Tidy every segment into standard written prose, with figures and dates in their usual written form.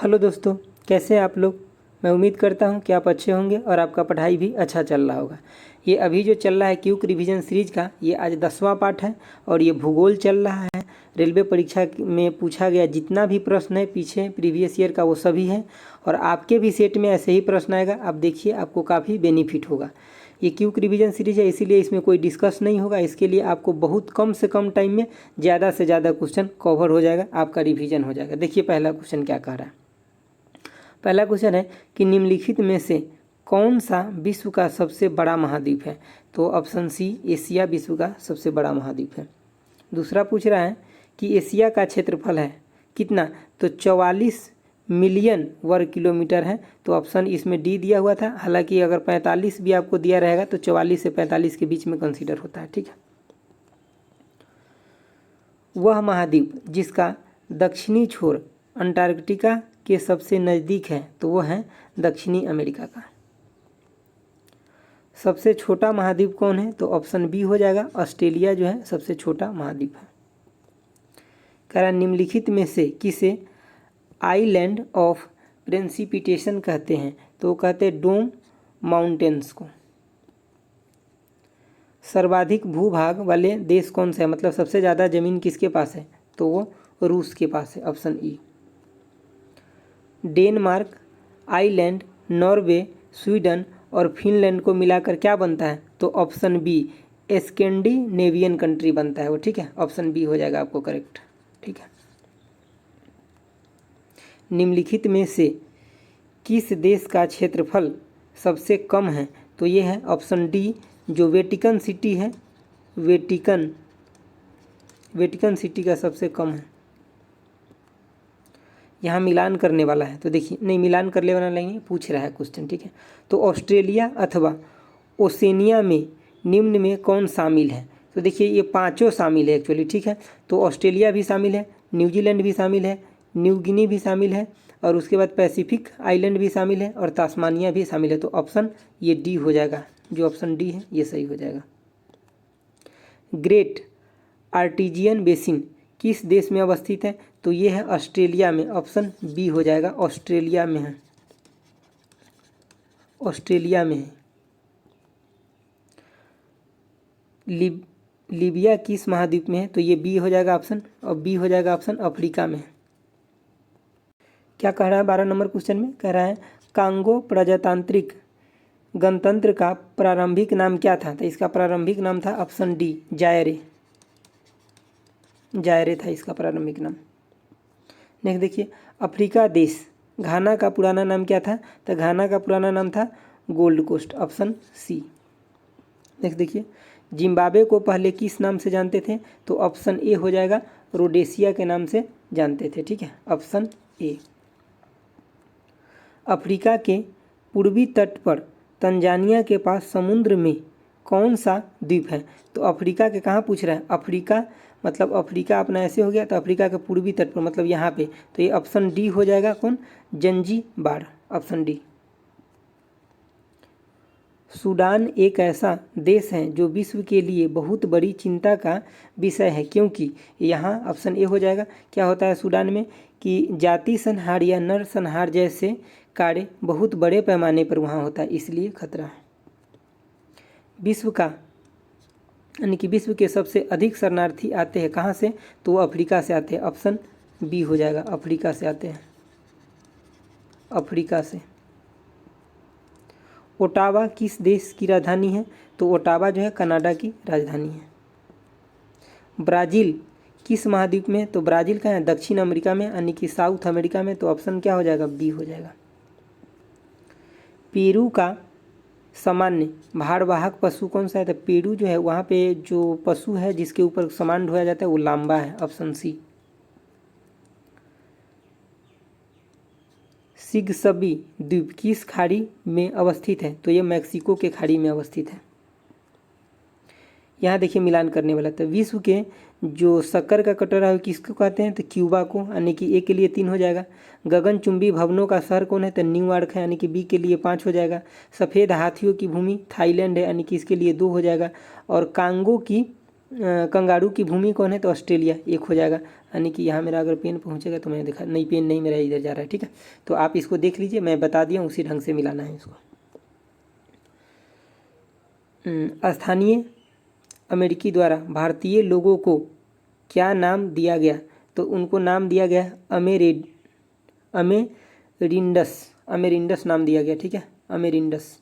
Hello दोस्तों, कैसे हैं आप लोग। मैं उम्मीद करता हूं कि आप अच्छे होंगे और आपका पढ़ाई भी अच्छा चल रहा होगा। ये अभी जो चल रहा है क्यूक रिवीजन सीरीज का, ये आज 10वां पार्ट है और ये भूगोल चल रहा है। रेलवे परीक्षा में पूछा गया जितना भी प्रश्न है पीछे प्रीवियस ईयर का वो सभी है और आपके भी सेट में ऐसे ही प्रश्न आएगा। आप देखिए, आपको काफ़ी बेनिफिट होगा। ये क्यूक रिवीजन सीरीज है, इसीलिए इसमें कोई डिस्कस नहीं होगा। इसके लिए आपको बहुत कम से कम टाइम में ज़्यादा से ज़्यादा क्वेश्चन कवर हो जाएगा, आपका रिवीजन हो जाएगा। देखिए पहला क्वेश्चन क्या कह रहा है। पहला क्वेश्चन है कि निम्नलिखित में से कौन सा विश्व का सबसे बड़ा महाद्वीप है। तो ऑप्शन सी, एशिया विश्व का सबसे बड़ा महाद्वीप है। दूसरा पूछ रहा है कि एशिया का क्षेत्रफल है कितना, तो 44 मिलियन वर्ग किलोमीटर है। तो ऑप्शन इसमें डी दिया हुआ था, हालांकि अगर 45 भी आपको दिया रहेगा तो 44 से 45 के बीच में कंसीडर होता है। ठीक है। वह महाद्वीप जिसका दक्षिणी छोर अंटार्कटिका के सबसे नज़दीक है तो वो है दक्षिणी अमेरिका का। सबसे छोटा महाद्वीप कौन है, तो ऑप्शन बी हो जाएगा, ऑस्ट्रेलिया जो है सबसे छोटा महाद्वीप है। कह रहा निम्नलिखित में से किसे आइलैंड ऑफ प्रेसिपिटेशन कहते हैं, तो वो कहते हैं डोम माउंटेन्स को। सर्वाधिक भूभाग वाले देश कौन से है, मतलब सबसे ज़्यादा ज़मीन किसके पास है, तो वो रूस के पास है, option E. Denmark, island, Norway, Sweden और फिनलैंड को मिलाकर क्या बनता है, तो ऑप्शन बी स्कैंडिनेवियन कंट्री बनता है वो। ठीक है, ऑप्शन बी हो जाएगा आपको करेक्ट। ठीक है। निम्नलिखित में से किस देश का क्षेत्रफल सबसे कम है, तो ये है ऑप्शन डी, जो वेटिकन सिटी है, वेटिकन सिटी का सबसे कम है। यहाँ मिलान करने वाला है, तो देखिए नहीं मिलान करने वाला नहीं, पूछ रहा है क्वेश्चन। ठीक है। तो ऑस्ट्रेलिया अथवा ओसेनिया में निम्न में कौन शामिल है, तो देखिए ये पांचों शामिल है एक्चुअली। ठीक है। तो ऑस्ट्रेलिया भी शामिल है, न्यूजीलैंड भी शामिल है, न्यू गिनी भी शामिल है और उसके बाद पैसिफिक आइलैंड भी शामिल है और तास्मानिया भी शामिल है। तो ऑप्शन ये डी हो जाएगा, जो ऑप्शन डी है ये सही हो जाएगा। ग्रेट आर्टिजियन बेसिन किस देश में अवस्थित है, तो ये है ऑस्ट्रेलिया में, ऑप्शन बी हो जाएगा, ऑस्ट्रेलिया में है, ऑस्ट्रेलिया में है। लीबिया किस महाद्वीप में है, तो ये बी हो जाएगा ऑप्शन, और बी हो जाएगा ऑप्शन अफ्रीका में है। क्या कह रहा है 12 नंबर क्वेश्चन में, कह रहा है कांगो प्रजातांत्रिक गणतंत्र का प्रारंभिक नाम क्या था, तो इसका प्रारंभिक नाम था ऑप्शन डी जायरे, जायरे था इसका प्रारंभिक नाम। नेक्स्ट देखिए, अफ्रीका देश घाना का पुराना नाम क्या था, तो घाना का पुराना नाम था Gold Coast, option C. Next देखिए, जिम्बाब्वे को पहले किस नाम से जानते थे, तो ऑप्शन ए हो जाएगा, रोडेशिया के नाम से जानते थे। ठीक है, ऑप्शन ए। अफ्रीका के पूर्वी तट पर तंजानिया के पास समुद्र में कौन सा द्वीप है, तो अफ्रीका के कहाँ पूछ रहा है, अफ्रीका मतलब अफ्रीका अपना ऐसे हो गया, तो अफ्रीका के पूर्वी तट पर मतलब यहाँ पे, तो ये ऑप्शन डी हो जाएगा, कौन, जंजीबार, ऑप्शन डी। सूडान एक ऐसा देश है जो विश्व के लिए बहुत बड़ी चिंता का विषय है, क्योंकि यहाँ ऑप्शन ए हो जाएगा, क्या होता है सूडान में कि जाति संहार या नर संहार जैसे कार्य बहुत बड़े पैमाने पर वहाँ होता है, इसलिए खतरा है। विश्व का यानी कि विश्व के सबसे अधिक शरणार्थी आते हैं कहाँ से, तो वो अफ्रीका से आते हैं, ऑप्शन बी हो जाएगा, अफ्रीका से आते हैं, अफ्रीका से। ओटावा किस देश की राजधानी है, तो ओटावा जो है कनाडा की राजधानी है। ब्राज़ील किस महाद्वीप में, तो ब्राज़ील का है दक्षिण अमेरिका में, यानी कि साउथ अमेरिका में, तो ऑप्शन क्या हो जाएगा, बी हो जाएगा। पेरू का सामान्य भारवाहक पशु कौन सा है, तो पेरू जो है वहाँ पे जो पशु है जिसके ऊपर सामान ढोया जाता है वो लांबा है, ऑप्शन सी। सिगसबी द्वीप किस खाड़ी में अवस्थित है, तो ये मैक्सिको के खाड़ी में अवस्थित है। यहाँ देखिए मिलान करने वाला, तो विश्व के जो शक्कर का कटोरा है किसको कहते हैं, तो क्यूबा को, यानी कि ए के लिए 3 हो जाएगा। गगनचुंबी भवनों का शहर कौन है, तो न्यूयॉर्क है, यानी कि बी के लिए 5 हो जाएगा। सफ़ेद हाथियों की भूमि थाईलैंड है, यानी कि इसके लिए 2 हो जाएगा। और कांगो की कंगारू की भूमि कौन है? तो ऑस्ट्रेलिया, एक हो जाएगा। यानी कि यहाँ मेरा अगर पेन पहुँचेगा तो मैंने देखा नहीं, पेन नहीं मेरा इधर जा रहा है, ठीक है। तो आप इसको देख लीजिए, मैं बता दिया उसी ढंग से मिलाना है इसको। स्थानीय अमेरिकी द्वारा भारतीय लोगों को क्या नाम दिया गया? तो उनको नाम दिया गया अमेरिंडस नाम दिया गया, ठीक है, अमेरिंडस।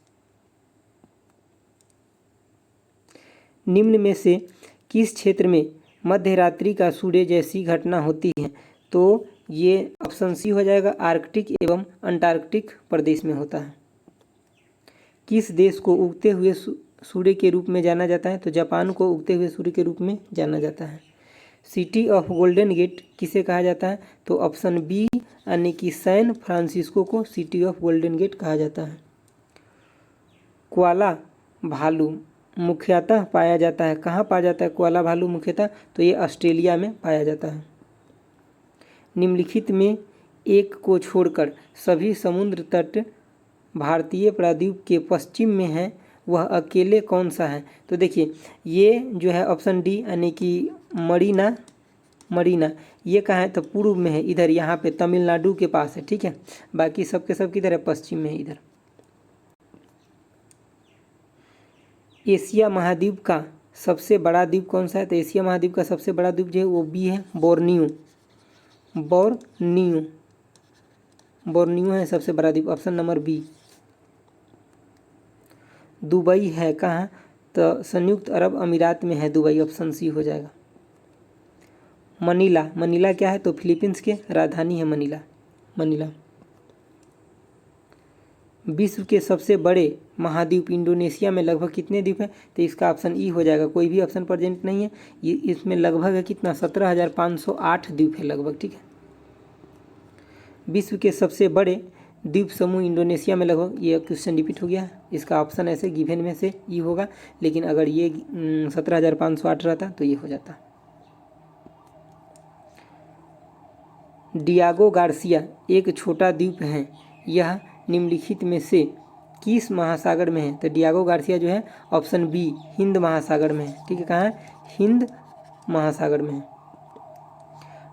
निम्न में से किस क्षेत्र में मध्य रात्रि का सूर्य जैसी घटना होती है? तो ये ऑप्शन सी हो जाएगा, आर्कटिक एवं अंटार्कटिक प्रदेश में होता है। किस देश को उगते हुए सूर्य के रूप में जाना जाता है? तो जापान को उगते हुए सूर्य के रूप में जाना जाता है। सिटी ऑफ गोल्डन गेट किसे कहा जाता है? तो ऑप्शन बी यानी कि सैन फ्रांसिस्को को सिटी ऑफ गोल्डन गेट कहा जाता है। कोआला भालू मुख्यतः पाया जाता है, कहाँ पाया जाता है कोआला भालू मुख्यतः? तो ये ऑस्ट्रेलिया में पाया जाता है। निम्नलिखित में एक को छोड़कर सभी समुद्र तट भारतीय प्रायद्वीप के पश्चिम में है, वह अकेले कौन सा है? तो देखिए ये जो है ऑप्शन डी यानी कि मरीना ये कहाँ है? तो पूर्व में है, इधर यहाँ पे तमिलनाडु के पास है, ठीक है। बाकी सबके सब किधर है? पश्चिम में है इधर। एशिया महाद्वीप का सबसे बड़ा द्वीप कौन सा है? तो एशिया महाद्वीप का सबसे बड़ा द्वीप जो है वो बी है, बोर्नियो है सबसे बड़ा द्वीप, ऑप्शन नंबर बी। दुबई है कहाँ? तो संयुक्त अरब अमीरात में है दुबई, ऑप्शन सी हो जाएगा। मनीला क्या है? तो फिलीपींस के राजधानी है मनीला। विश्व के सबसे बड़े महाद्वीप इंडोनेशिया में लगभग कितने द्वीप हैं? तो इसका ऑप्शन ई हो जाएगा, कोई भी ऑप्शन प्रेजेंट नहीं है। ये इसमें लगभग है कितना? 17,508 द्वीप है लगभग, ठीक है। विश्व के सबसे बड़े द्वीप समूह इंडोनेशिया में लगभग, ये क्वेश्चन रिपीट हो गया, इसका ऑप्शन ऐसे गिवन में से ई होगा, लेकिन अगर ये 17,508 रहता तो ये हो जाता। डियागो गार्सिया एक छोटा द्वीप है, यह निम्नलिखित में से किस महासागर में है? तो डियागो गार्सिया जो है ऑप्शन बी हिंद महासागर में है, ठीक है। कहाँ है? हिंद महासागर में है।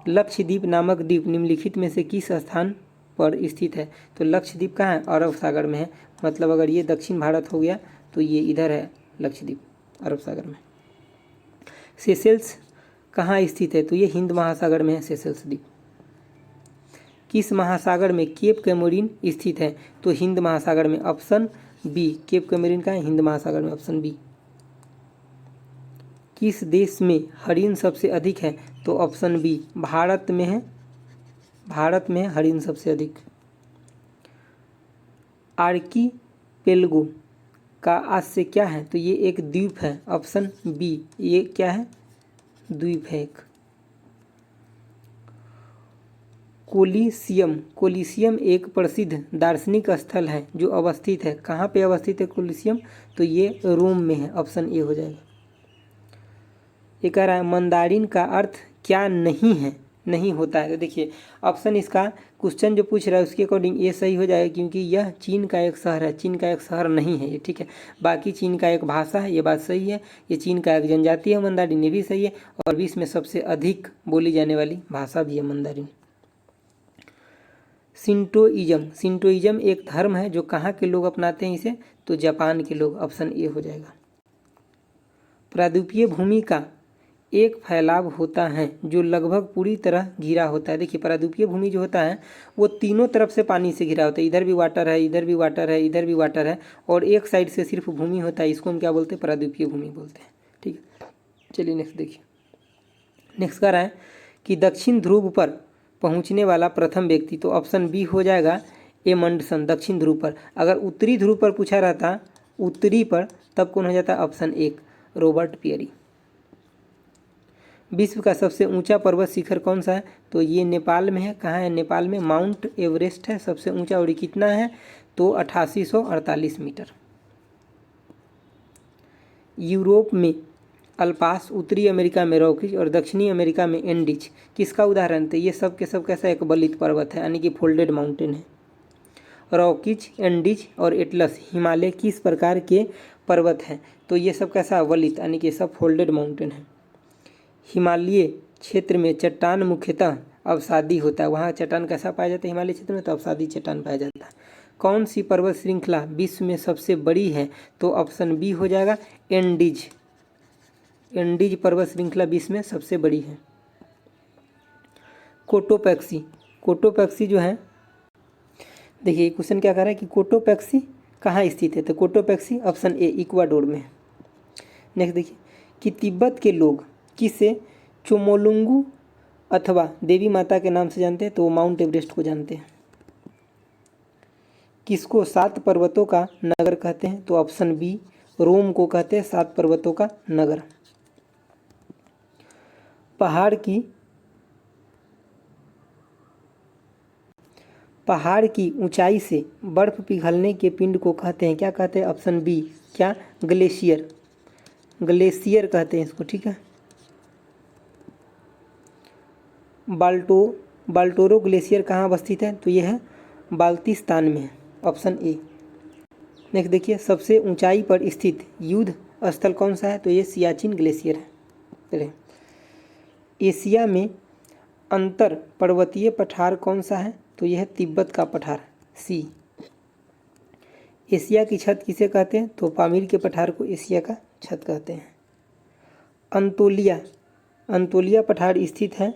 लक्षद्वीप नामक द्वीप निम्नलिखित में से किस स्थान पर स्थित है? तो लक्षद्वीप कहाँ है? अरब सागर में है, मतलब अगर ये दक्षिण भारत हो गया तो ये इधर है लक्षद्वीप, अरब सागर में। सेशेल्स कहाँ स्थित है? तो ये हिंद महासागर में है सेशेल्स द्वीप। किस महासागर में केप कैमोरिन स्थित है? तो हिंद महासागर में, ऑप्शन बी। केप कैमोरिन का है हिंद महासागर में, ऑप्शन बी। किस देश में हरिण सबसे अधिक है? तो ऑप्शन बी भारत में है, हरिण सबसे अधिक। आर्कीपेलगो का आशय क्या है? तो ये एक द्वीप है, ऑप्शन बी। ये क्या है? द्वीप है एक। कोलिसियम एक प्रसिद्ध दार्शनिक स्थल है जो अवस्थित है, कहाँ पे अवस्थित है कोलिसियम? तो ये रोम में है, ऑप्शन ए हो जाएगा। ये कह रहा है मंदारिन का अर्थ क्या नहीं होता है? तो देखिए ऑप्शन इसका क्वेश्चन जो पूछ रहा है उसके अकॉर्डिंग ये सही हो जाएगा, क्योंकि यह चीन का एक शहर है, चीन का एक शहर नहीं है ये, ठीक है। बाकी चीन का एक भाषा है, ये बात सही है। ये चीन का एक जनजाति है मंदारिन, ये भी सही है। और विश्व में सबसे अधिक बोली जाने वाली भाषा भी है मंदारिन। सिंटोइज्म एक धर्म है जो कहाँ के लोग अपनाते हैं इसे? तो जापान के लोग, ऑप्शन ए हो जाएगा। प्रायद्वीपीय भूमि का एक फैलाव होता है जो लगभग पूरी तरह घिरा होता है। देखिए प्रायद्वीपीय भूमि जो होता है वो तीनों तरफ से पानी से घिरा होता है, इधर भी वाटर है, इधर भी वाटर है, इधर भी वाटर है, और एक साइड से सिर्फ भूमि होता है। इसको हम क्या बोलते हैं? प्रायद्वीपीय भूमि बोलते हैं, ठीक है। चलिए नेक्स्ट देखिए। नेक्स्ट कह रहा है कि दक्षिण ध्रुव पर पहुंचने वाला प्रथम व्यक्ति, तो ऑप्शन बी हो जाएगा एमंडसन, दक्षिण ध्रुव पर। अगर उत्तरी ध्रुव पर पूछा रहता, उत्तरी पर, तब कौन हो जाता? ऑप्शन एक, रॉबर्ट पियरी। विश्व का सबसे ऊंचा पर्वत शिखर कौन सा है? तो ये नेपाल में है। कहाँ है? नेपाल में माउंट एवरेस्ट है सबसे ऊंचा, और ये कितना है? तो 8848 मीटर। यूरोप में अल्पास, उत्तरी अमेरिका में रॉकीज और दक्षिणी अमेरिका में एंडीज किसका उदाहरण? तो ये सब के सब कैसा एक बलित पर्वत है, यानी कि फोल्डेड माउंटेन है। रॉकीज, एंडीज और एटलस हिमालय किस प्रकार के पर्वत हैं? तो ये सब कैसा? वलित, यानी कि सब फोल्डेड माउंटेन है। हिमालय क्षेत्र में चट्टान मुख्यतः अवसादी होता है। वहाँ चट्टान कैसा पाया जाता है हिमालय क्षेत्र में? तो अवसादी चट्टान पाया जाता है। कौन सी पर्वत श्रृंखला विश्व में सबसे बड़ी है? तो ऑप्शन बी हो जाएगा एंडीज। एंडीज पर्वत श्रृंखला विश्व में सबसे बड़ी है। कोटोपैक्सी, कोटोपैक्सी जो है, देखिए क्वेश्चन क्या कर रहा है कि कोटोपैक्सी कहाँ स्थित है? तो कोटोपैक्सी ऑप्शन ए इक्वाडोर में। नेक्स्ट देखिए कि तिब्बत के लोग किसे चोमोलुंगू अथवा देवी माता के नाम से जानते हैं? तो वो माउंट एवरेस्ट को जानते हैं। किसको 7 पर्वतों का नगर कहते हैं? तो ऑप्शन बी रोम को कहते हैं 7 पर्वतों का नगर। पहाड़ की ऊंचाई से बर्फ पिघलने के पिंड को कहते हैं, क्या कहते हैं? ऑप्शन बी क्या? ग्लेशियर। ग्लेशियर कहते हैं इसको, ठीक है। बाल्टोरो ग्लेशियर कहाँ अवस्थित है? तो यह है बाल्टिस्तान में है, ऑप्शन ए। नेक्स्ट देखिए सबसे ऊंचाई पर स्थित युद्ध स्थल कौन सा है? तो ये सियाचिन ग्लेशियर है। चलिए एशिया में अंतर पर्वतीय पठार कौन सा है? तो यह है तिब्बत का पठार, सी। एशिया की छत किसे कहते हैं? तो पामीर के पठार को एशिया का छत कहते हैं। अंतोलिया पठार स्थित है।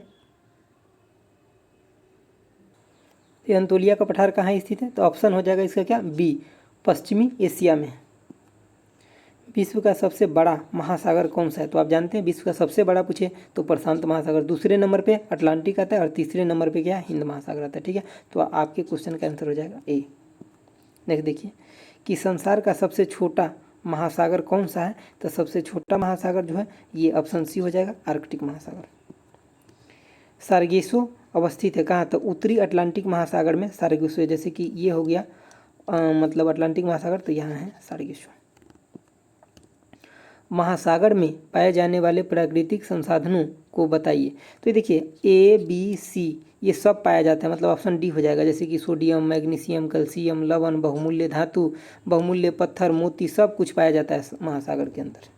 ये अंतोलिया का पठार कहाँ स्थित है? तो ऑप्शन हो जाएगा इसका क्या? बी पश्चिमी एशिया में। विश्व का सबसे बड़ा महासागर कौन सा है? तो आप जानते हैं विश्व का सबसे बड़ा पूछे तो प्रशांत महासागर, दूसरे नंबर पे अटलांटिक आता है और तीसरे नंबर पे क्या है? हिंद महासागर आता है, ठीक है। तो आपके क्वेश्चन का आंसर हो जाएगा ए। नेक्स्ट देखिए कि संसार का सबसे छोटा महासागर कौन सा है? तो सबसे छोटा महासागर जो है ये ऑप्शन सी हो जाएगा आर्कटिक महासागर। सार्गेसो अवस्थित है कहाँ? तो उत्तरी अटलांटिक महासागर में सार्गेसो, जैसे कि ये हो गया मतलब अटलांटिक महासागर, तो यहाँ है सार्गेसो। महासागर में पाए जाने वाले प्राकृतिक संसाधनों को बताइए। तो ये देखिए ए बी सी ये सब पाया जाता है, मतलब ऑप्शन डी हो जाएगा, जैसे कि सोडियम, मैग्नीशियम, कैल्शियम, लवण, बहुमूल्य धातु, बहुमूल्य पत्थर, मोती, सब कुछ पाया जाता है महासागर के अंदर।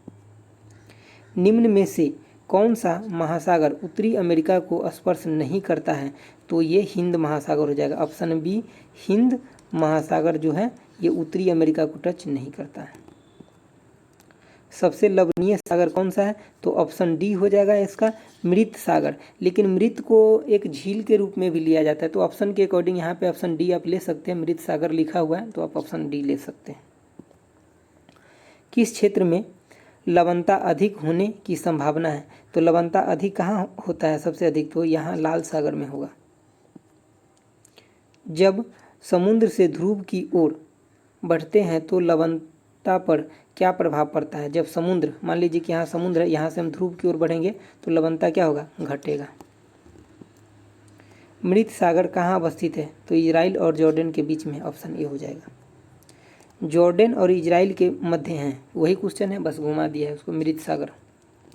निम्न में से कौन सा महासागर उत्तरी अमेरिका को स्पर्श नहीं करता है? तो ये हिंद महासागर हो जाएगा, ऑप्शन बी हिंद महासागर जो है ये उत्तरी अमेरिका को टच नहीं करता है। सबसे लवणीय सागर कौन सा है? तो ऑप्शन डी हो जाएगा इसका मृत सागर, लेकिन मृत को एक झील के रूप में भी लिया जाता है, तो ऑप्शन के अकॉर्डिंग यहाँ पे ऑप्शन डी आप ले सकते हैं। मृत सागर लिखा हुआ है तो आप ऑप्शन डी ले सकते हैं। किस क्षेत्र में लवणता अधिक होने की संभावना है? तो लवणता अधिक कहाँ होता है सबसे अधिक? तो यहाँ लाल सागर में होगा। जब समुद्र से ध्रुव की ओर बढ़ते हैं तो लवणता पर क्या प्रभाव पड़ता है? जब समुद्र, मान लीजिए कि यहाँ समुद्र है, यहाँ से हम ध्रुव की ओर बढ़ेंगे तो लवणता क्या होगा? घटेगा। मृत सागर कहाँ अवस्थित है? तो इजराइल और जॉर्डन के बीच में, ऑप्शन ए हो जाएगा। जॉर्डन और इजराइल के मध्य हैं, वही क्वेश्चन है, बस घुमा दिया है उसको, मृत सागर,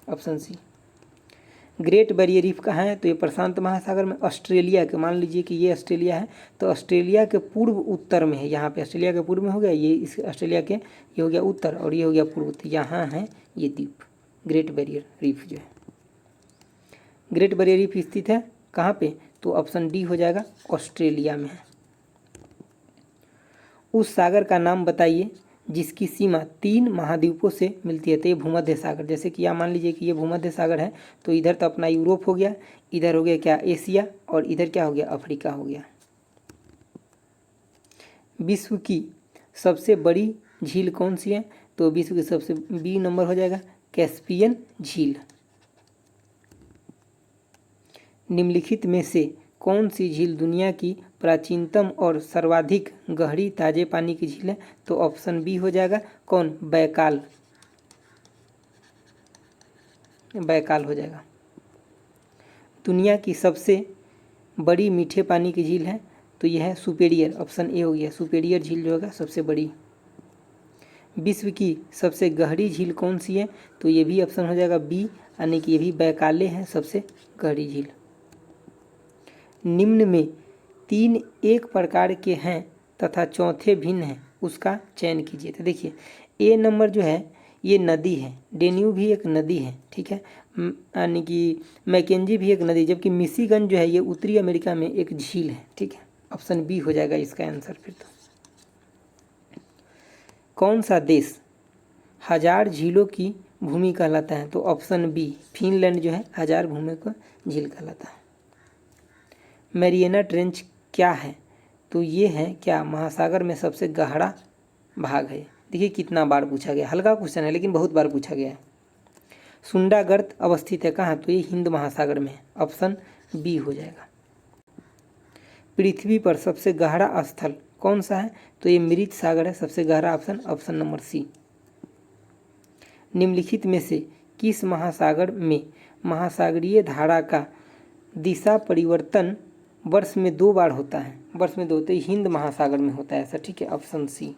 option C. Great Barrier Reef कहाँ है? तो ये प्रशांत महासागर में, ऑस्ट्रेलिया के, मान लीजिए कि ये ऑस्ट्रेलिया है तो ऑस्ट्रेलिया के पूर्व उत्तर में है, यहाँ पे ऑस्ट्रेलिया के पूर्व में हो गया, ये इस ऑस्ट्रेलिया के ये हो गया उत्तर और ये हो गया पूर्व, तो यहाँ है ये द्वीप ग्रेट बैरियर रीफ जो है। ग्रेट बैरियर रीफ स्थित है कहाँ पे? तो ऑप्शन डी हो जाएगा ऑस्ट्रेलिया में है। उस सागर का नाम बताइए जिसकी सीमा 3 महाद्वीपों से मिलती है। तो ये भूमध्य सागर, जैसे कि यहाँ मान लीजिए कि ये भूमध्य सागर है तो इधर तो अपना यूरोप हो गया, इधर हो गया क्या? एशिया, और इधर क्या हो गया? अफ्रीका हो गया। विश्व की सबसे बड़ी झील कौन सी है? तो विश्व की सबसे बी नंबर हो जाएगा कैस्पियन झील। निम्नलिखित में से कौन सी झील दुनिया की प्राचीनतम और सर्वाधिक गहरी ताजे पानी की झील है? तो ऑप्शन बी हो जाएगा कौन? बैकाल, बैकाल हो जाएगा। दुनिया की सबसे बड़ी मीठे पानी की झील है तो यह है सुपेरियर, ऑप्शन ए हो गया, सुपेरियर झील जो होगा सबसे बड़ी। विश्व की सबसे गहरी झील कौन सी है? तो ये भी ऑप्शन हो जाएगा बी, यानी कि ये भी बैकाले है सबसे गहरी झील। निम्न में 3 एक प्रकार के हैं तथा चौथे भिन्न हैं, उसका चयन कीजिए। तो देखिए ए नंबर जो है ये नदी है, डेन्यूब भी एक नदी है, ठीक है, यानी कि मैकेंजी भी एक नदी, जबकि मिशिगन जो है ये उत्तरी अमेरिका में एक झील है, ठीक है। ऑप्शन बी हो जाएगा इसका आंसर फिर तो। कौन सा देश 1000 झीलों की भूमि कहलाता है? तो ऑप्शन बी फिनलैंड जो है 1000 भूमि को झील कहलाता है। मैरियाना ट्रेंच क्या है? तो ये है क्या महासागर में सबसे गहरा भाग है। देखिए कितना बार पूछा गया, हल्का क्वेश्चन है लेकिन बहुत बार पूछा गया है। सुंडा गर्त अवस्थित है कहाँ? तो ये हिंद महासागर में है, ऑप्शन बी हो जाएगा। पृथ्वी पर सबसे गहरा स्थल कौन सा है? तो ये मृत सागर है सबसे गहरा, ऑप्शन नंबर सी। निम्नलिखित में से किस महासागर में महासागरीय धारा का दिशा परिवर्तन वर्ष में 2 बार होता है? वर्ष में 2 होते ही हिंद महासागर में होता है ऐसा, ठीक है, ऑप्शन सी।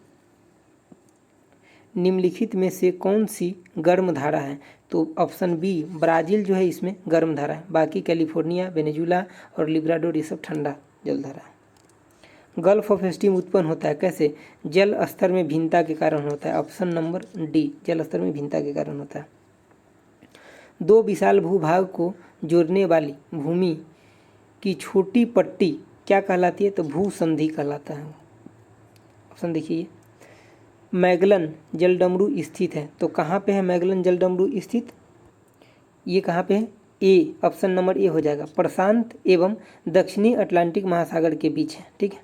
निम्नलिखित में से कौन सी गर्म धारा है? तो ऑप्शन बी ब्राज़ील जो है इसमें गर्म धारा है, बाकी कैलिफोर्निया, वेनेजुला और लिब्राडोर ये सब ठंडा जल धारा है। गल्फ ऑफ स्टीम उत्पन्न होता है कैसे? जल स्तर में भिन्नता के कारण होता है, ऑप्शन नंबर डी जल स्तर में भिन्नता के कारण होता है। 2 विशाल भूभाग को जोड़ने वाली भूमि की छोटी पट्टी क्या कहलाती है? तो भूसंधि कहलाता है। ऑप्शन देखिए, मैगलन जलडमरू स्थित है, तो कहाँ पे है मैगलन जलडमरू स्थित? ये कहाँ पे है? ए, ऑप्शन नंबर ए हो जाएगा, प्रशांत एवं दक्षिणी अटलांटिक महासागर के बीच है, ठीक है।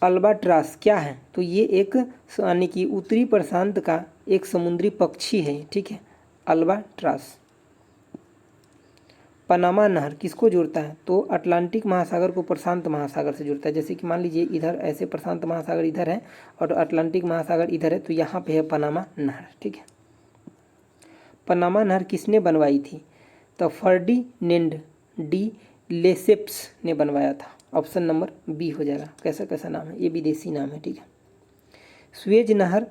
अल्बाट्रास क्या है? तो ये एक यानी कि उत्तरी प्रशांत का एक समुद्री पक्षी है, ठीक है, अल्बाट्रास। पनामा नहर किसको जोड़ता है? तो अटलांटिक महासागर को प्रशांत महासागर से जोड़ता है। जैसे कि मान लीजिए इधर ऐसे प्रशांत महासागर इधर है और अटलांटिक महासागर इधर है, तो यहाँ पे है पनामा नहर, ठीक है। पनामा नहर किसने बनवाई थी? तो फर्डिनेंड डी लेसेप्स ने बनवाया था, ऑप्शन नंबर बी हो जाएगा। कैसा कैसा नाम है, ये विदेशी नाम है, ठीक है। सुएज नहर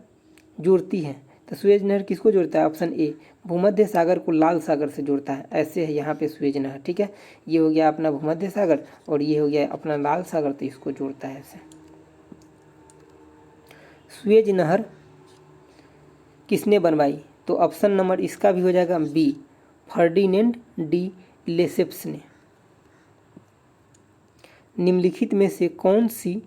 जोड़ती है, तो सुएज नहर किसको जोड़ता है? ऑप्शन ए भूमध्य सागर को लाल सागर से जोड़ता है, ऐसे है यहाँ पे सुएज नहर, ठीक है। ये हो गया अपना भूमध्य सागर और ये हो गया अपना लाल सागर, तो इसको जोड़ता है ऐसे। सुएज नहर किसने बनवाई? तो ऑप्शन नंबर इसका भी हो जाएगा बी फर्डिनेंड डी लेसेप्स ने। निम्नलिखित में से कौन सी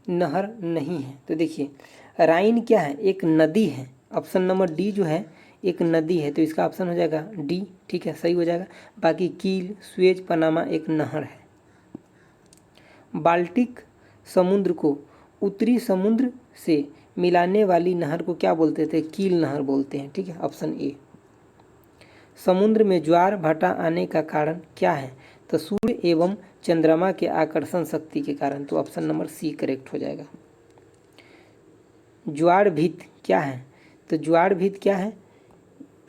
नहर नहीं है? तो देखिए राइन क्या है? एक नदी है, ऑप्शन नंबर डी जो है एक नदी है, तो इसका ऑप्शन हो जाएगा डी, ठीक है, सही हो जाएगा। बाकी कील, सुएज, पनामा एक नहर है। बाल्टिक समुद्र को उत्तरी समुद्र से मिलाने वाली नहर को क्या बोलते थे? कील नहर बोलते हैं, ठीक है, ऑप्शन ए। समुद्र में ज्वार भाटा आने का कारण क्या है? तो सूर्य एवं चंद्रमा के आकर्षण शक्ति के कारण, तो ऑप्शन नंबर सी करेक्ट हो जाएगा। ज्वार भीत क्या है? तो ज्वार भीत क्या है?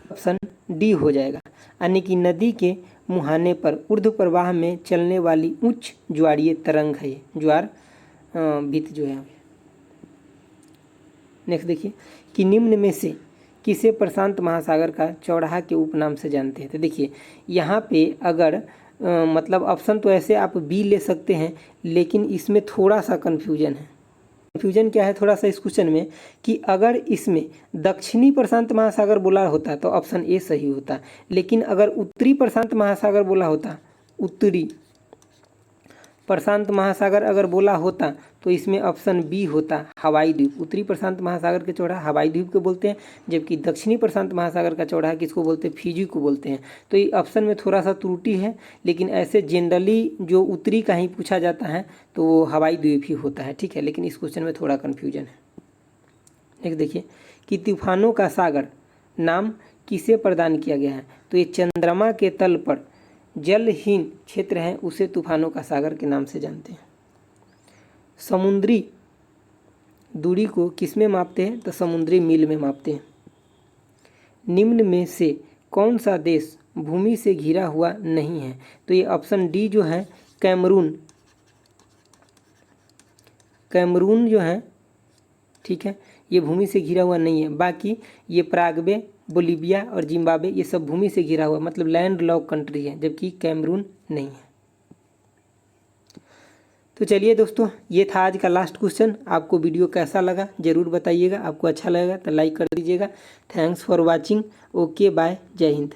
ऑप्शन डी हो जाएगा, यानी कि नदी के मुहाने पर ऊर्ध्व प्रवाह में चलने वाली उच्च ज्वारीय तरंग है ये ज्वार भीत जो है। नेक्स्ट देखिए कि निम्न में से किसे प्रशांत महासागर का चौराहा के उपनाम से जानते हैं? तो देखिए यहाँ पे अगर मतलब ऑप्शन तो ऐसे आप बी ले सकते हैं, लेकिन इसमें थोड़ा सा कन्फ्यूजन है। कन्फ्यूजन क्या है थोड़ा सा इस क्वेश्चन में कि अगर इसमें दक्षिणी प्रशांत महासागर बोला होता तो ऑप्शन ए सही होता, लेकिन अगर उत्तरी प्रशांत महासागर बोला होता, उत्तरी प्रशांत महासागर अगर बोला होता तो इसमें ऑप्शन बी होता हवाई द्वीप। उत्तरी प्रशांत महासागर के चौराहा हवाई द्वीप को बोलते हैं, जबकि दक्षिणी प्रशांत महासागर का चौराहा किसको बोलते हैं? फिजी को बोलते हैं। तो ये ऑप्शन में थोड़ा सा त्रुटि है, लेकिन ऐसे जनरली जो उत्तरी का ही पूछा जाता है तो वो हवाई द्वीप ही होता है, ठीक है, लेकिन इस क्वेश्चन में थोड़ा कन्फ्यूजन है। नेक्स्ट देखिए कि तूफानों का सागर नाम किसे प्रदान किया गया है? तो ये चंद्रमा के तल पर जलहीन क्षेत्र है उसे तूफानों का सागर के नाम से जानते हैं। समुद्री दूरी को किस में मापते हैं? तो समुद्री मील में मापते हैं। निम्न में से कौन सा देश भूमि से घिरा हुआ नहीं है? तो ये ऑप्शन डी जो है कैमरून, कैमरून जो है, ठीक है, ये भूमि से घिरा हुआ नहीं है। बाकी ये पराग्वे, बोलीविया और जिम्बाब्वे ये सब भूमि से घिरा हुआ मतलब लैंड लॉक कंट्री है, जबकि कैमरून नहीं है। तो चलिए दोस्तों, ये था आज का लास्ट क्वेश्चन। आपको वीडियो कैसा लगा ज़रूर बताइएगा। आपको अच्छा लगेगा तो लाइक कर दीजिएगा। Thanks for watching. Okay bye, जय हिंद।